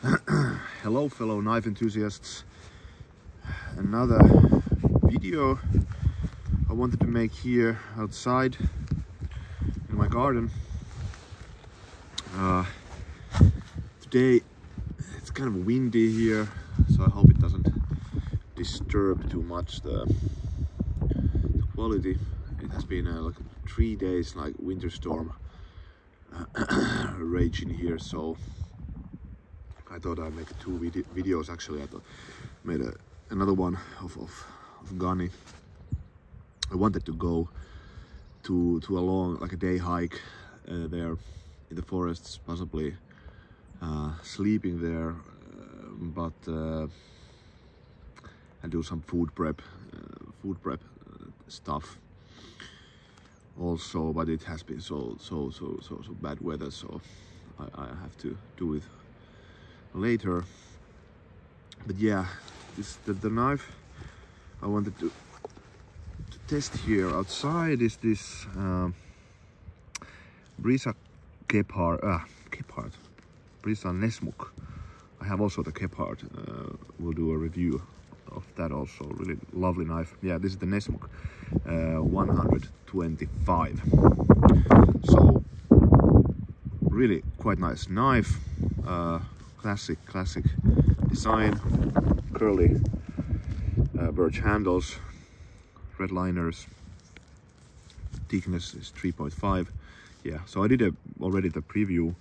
Hello fellow knife enthusiasts, another video I wanted to make here outside in my garden. Today it's kind of windy here, so I hope it doesn't disturb too much the quality. It has been like 3 days like winter storm raging here, so I thought I'd make two videos. Actually, I thought made another one of Gunny. I wanted to go to a long, like a day hike there in the forests, possibly sleeping there, but and do some food prep stuff also. But it has been so bad weather, so I have to do it later. But yeah, the knife I wanted to test here outside is this Brisa Brisa Nessmuk. I have also the Kephart. We'll do a review of that also. Really lovely knife. Yeah, this is the Nessmuk 125. So really quite nice knife. Classic design, curly birch handles, red liners, thickness is 3.5. Yeah, so I did already the preview,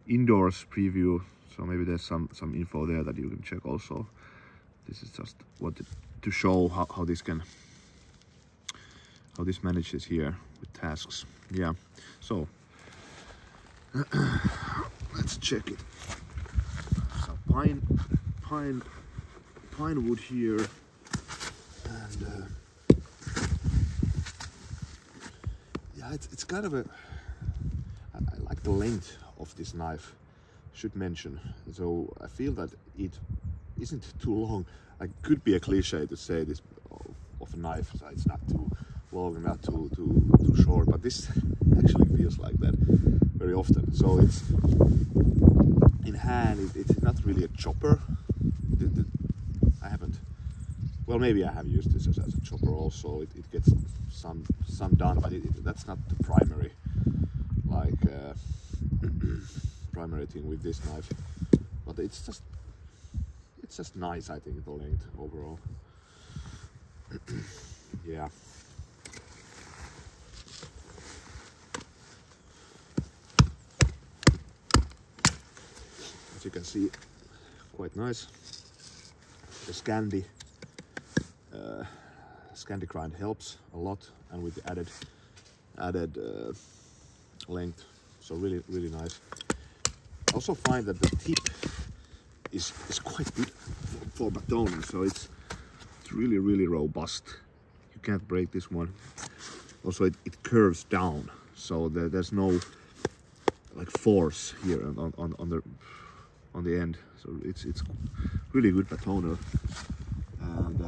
indoors preview, so maybe there's some info there that you can check also. This is just wanted to show how this manages here with tasks. Yeah, so let's check it. Pine wood here, and yeah, it's kind of a. I like the length of this knife. Should mention. So I feel that it isn't too long. Like, could be a cliche to say this of a knife. So it's not too long, not too short, but this actually feels like that very often. So it's in hand. It's not really a chopper. I haven't. Well, maybe I have used this as a chopper also. It gets some done, but that's not the primary, like primary thing with this knife. But it's just nice. I think the length overall. Yeah. As you can see, quite nice. The Scandi grind helps a lot, and with the added length, so really nice. I also find that the tip is quite good for batoning, so it's really robust. You can't break this one. Also, it curves down, so there's no like force here on the end, so it's really good batoner. And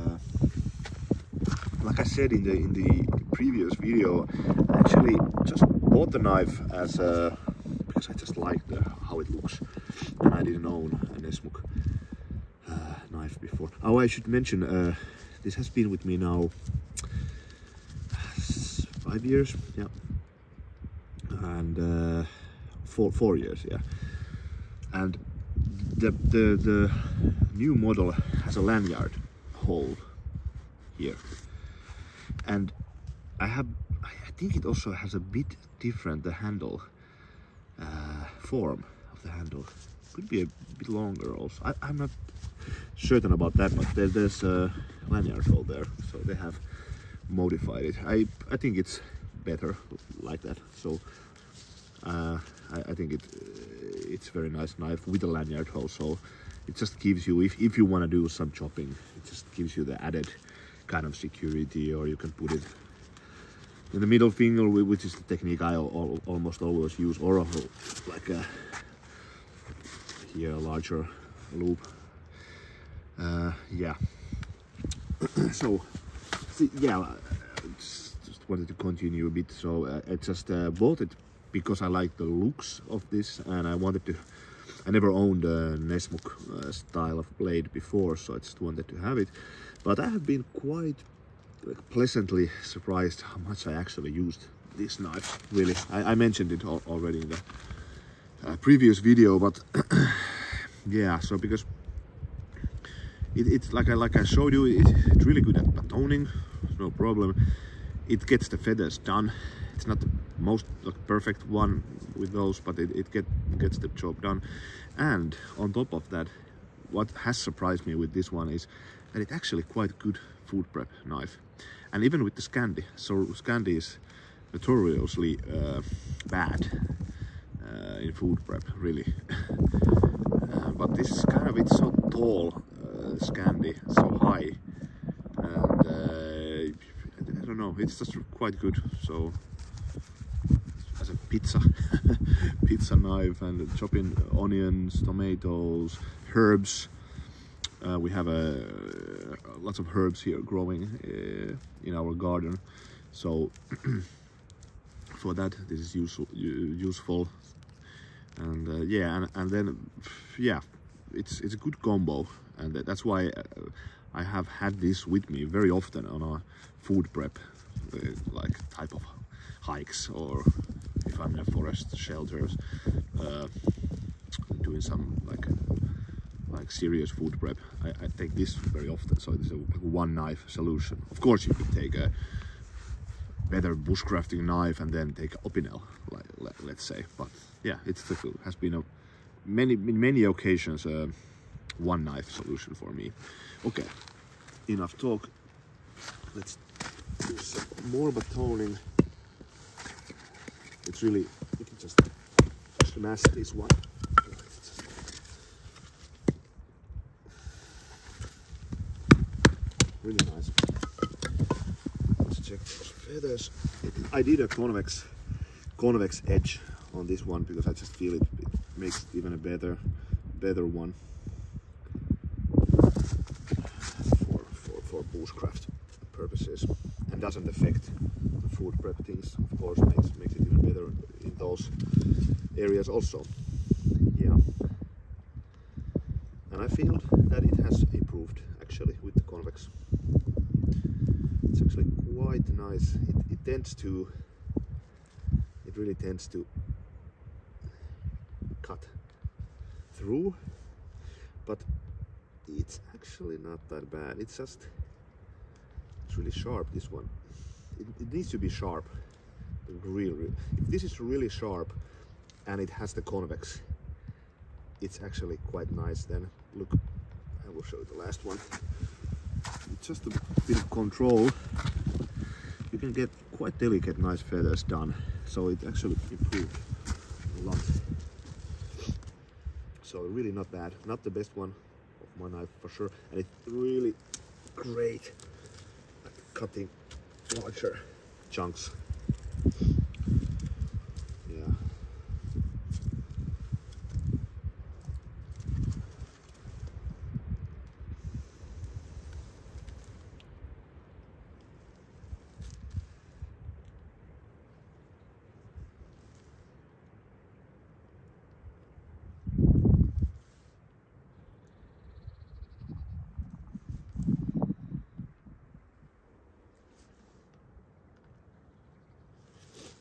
like I said in the previous video, I actually just bought the knife as because I just liked how it looks, and I didn't own a Nessmuk knife before. Oh, I should mention, this has been with me now 5 years, yeah, and 4 years, yeah. And the new model has a lanyard hole here, and I think it also has a bit different, the handle form of the handle. Could be a bit longer also. I'm not certain about that, but there's a lanyard hole there, so they have modified it. I think it's better like that. So I think it's very nice knife with a lanyard hole. So it just gives you, if you want to do some chopping, it just gives you the added kind of security. Or you can put it in the middle finger, which is the technique I almost always use, or like here a larger loop. Yeah. So yeah, just wanted to continue a bit. So I just bought it because I like the looks of this, and I wanted to I never owned a Nessmuk style of blade before, so I just wanted to have it. But I have been quite pleasantly surprised how much I actually used this knife. Really, I mentioned it already in the previous video, but yeah. So because it's like I showed you, it's really good at batoning, no problem. It gets the feathers done. It's not the most perfect one with those, but it gets the job done. And on top of that, what has surprised me with this one is that it's actually quite good food prep knife. And even with the Scandi, so Scandi is notoriously bad in food prep, really. But this is kind of, it's so tall, Scandi, so high, and I don't know, it's just quite good. So as a pizza pizza knife, and chopping onions, tomatoes, herbs. We have lots of herbs here growing in our garden, so for that this is useful. And yeah, and then yeah, it's a good combo, and that's why I have had this with me very often on a food prep like type of hikes, or if I'm in a forest shelters doing some like serious food prep. I take this very often, so it's a one knife solution. Of course you could take a better bushcrafting knife and then take Opinel, let's say, but yeah, it has been many occasions one knife solution for me. Okay, enough talk, let's do some more batoning. It's really, you can just smash this one. Really nice. Let's check those feathers. I did a convex edge on this one because I just feel it makes it even a better one for bushcraft purposes, and doesn't affect the food prep things. Of course, makes it even better in those areas also. Yeah, and I feel that it has improved actually with the convex. It's actually quite nice. It really tends to cut through, but it's actually not that bad. It's really sharp, this one. It needs to be sharp, really. If this is really sharp and it has the convex, it's actually quite nice. Then look, I will show you the last one. It's just a bit of control. You can get quite delicate, nice feathers done. So it actually improved a lot. So really not bad. Not the best one of my knife for sure. And it's really great at cutting larger chunks. Yeah.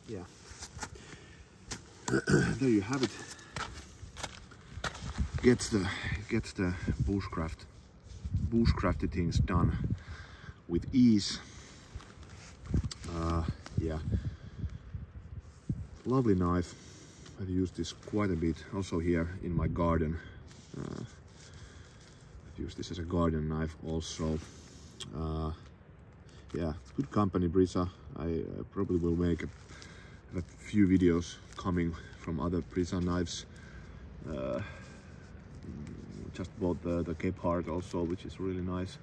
Yeah, there you have it. Gets the bushcrafty things done with ease. Yeah, lovely knife. I've used this quite a bit also here in my garden. I've used this as a garden knife also. Yeah, it's good company, Brisa. I probably will make a few videos coming from other Brisa knives. Just bought the Cape Heart also, which is really nice.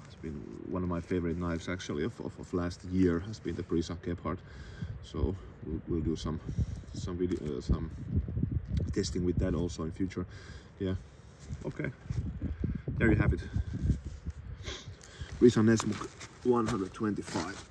It's been one of my favorite knives actually of last year, has been the Brisa Cape Heart. So we'll do some video, some testing with that also in future. Yeah, okay, there you have it. Brisa Nessmuk 125.